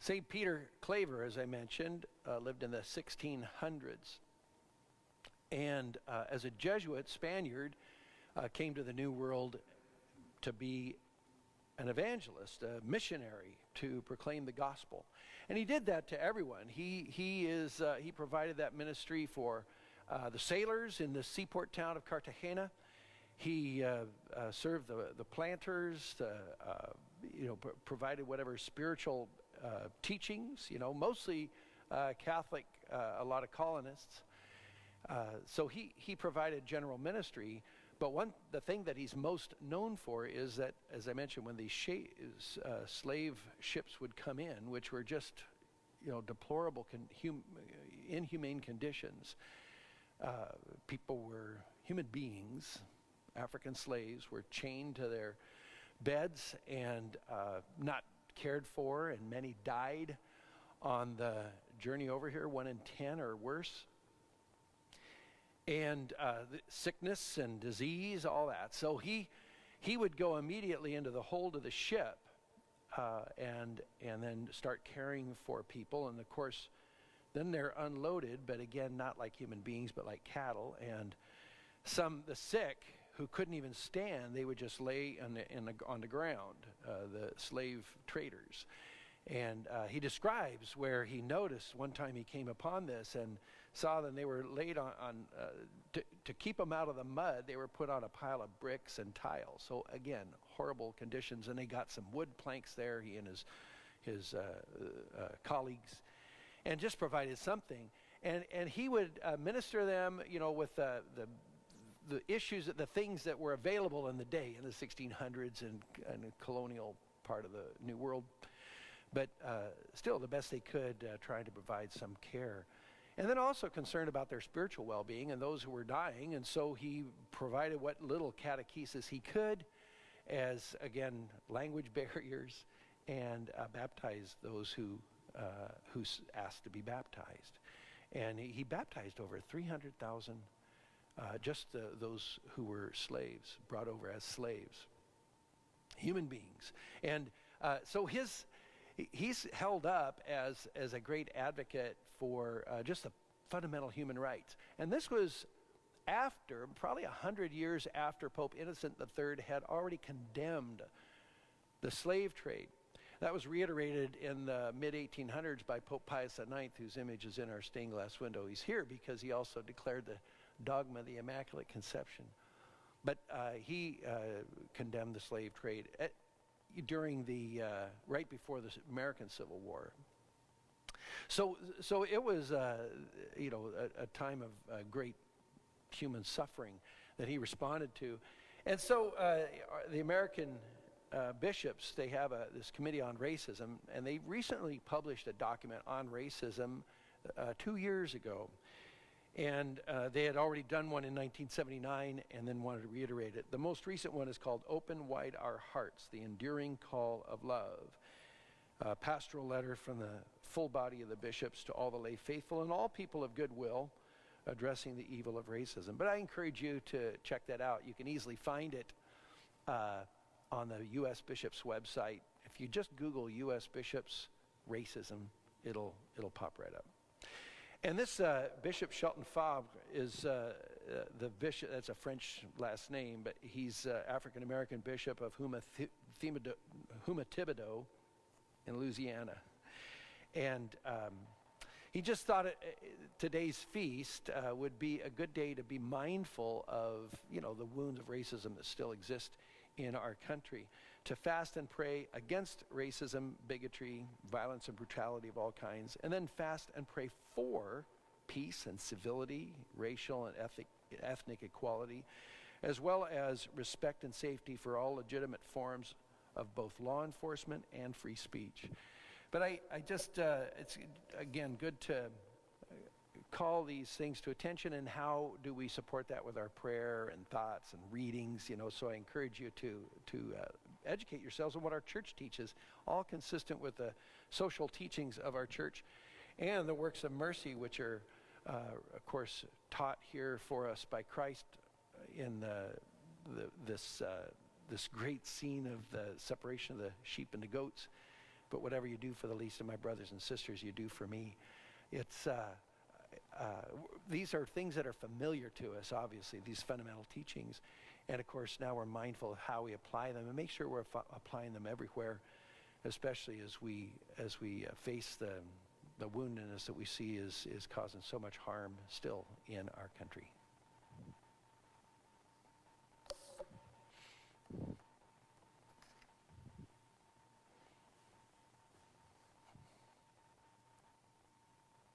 St. Peter Claver, as I mentioned, lived in the 1600s. And as a Jesuit Spaniard, came to the New World to be an evangelist, a missionary, to proclaim the gospel. And he did that to everyone. He provided that ministry for the sailors in the seaport town of Cartagena. He served the planters, provided whatever spiritual teachings, mostly Catholic, a lot of colonists. So he provided general ministry. But the thing that he's most known for is that, as I mentioned, when these slave ships would come in, which were just, deplorable, inhumane conditions, people were human beings. African slaves were chained to their beds and not cared for, and many died on the journey over here, 1 in 10 or worse. And sickness and disease, all that. So he would go immediately into the hold of the ship and then start caring for people. And of course, then they're unloaded, but again, not like human beings, but like cattle. And the sick who couldn't even stand, they would just lay on the ground, the slave traders. And he describes where he noticed one time he came upon this and saw them. They were laid to keep them out of the mud, they were put on a pile of bricks and tiles. So again, horrible conditions. And they got some wood planks there, he and his colleagues, and just provided something. And he would minister them, with the issues, the things that were available in the day, in the 1600s and the colonial part of the New World. But still, the best they could, trying to provide some care. And then also concerned about their spiritual well-being and those who were dying. And so he provided what little catechesis he could as, again, language barriers, and baptized those who asked to be baptized. And he baptized over 300,000, just those who were slaves, brought over as slaves, human beings. And so he's held up as a great advocate for just the fundamental human rights. And this was after, probably 100 years after Pope Innocent III had already condemned the slave trade. That was reiterated in the mid-1800s by Pope Pius IX, whose image is in our stained glass window. He's here because he also declared the dogma of the Immaculate Conception. But he condemned the slave trade during right before the American Civil War. So it was a time of great human suffering that he responded to. And so the American bishops, they have this committee on racism, and they recently published a document on racism 2 years ago. And they had already done one in 1979 and then wanted to reiterate it. The most recent one is called Open Wide Our Hearts, the Enduring Call of Love. A pastoral letter from the full body of the bishops to all the lay faithful and all people of goodwill addressing the evil of racism. But I encourage you to check that out. You can easily find it on the U.S. Bishops website. If you just Google U.S. Bishops racism, it'll pop right up. And this Bishop Shelton Fabre is the bishop. That's a French last name, but he's African-American bishop of Huma-Thibodeau in Louisiana. And he just thought today's feast would be a good day to be mindful of, the wounds of racism that still exist in our country, to fast and pray against racism, bigotry, violence and brutality of all kinds, and then fast and pray for peace and civility, racial and ethnic equality, as well as respect and safety for all legitimate forms of both law enforcement and free speech. But I just, it's again good to call these things to attention, and how do we support that with our prayer and thoughts and readings, so I encourage you to educate yourselves on what our church teaches, all consistent with the social teachings of our church and the works of mercy, which are, of course, taught here for us by Christ in this great scene of the separation of the sheep and the goats. but whatever you do for the least of my brothers and sisters, you do for me. It's these are things that are familiar to us, obviously, these fundamental teachings. And of course, now we're mindful of how we apply them and make sure we're applying them everywhere, especially as we face the woundedness that we see is causing so much harm still in our country.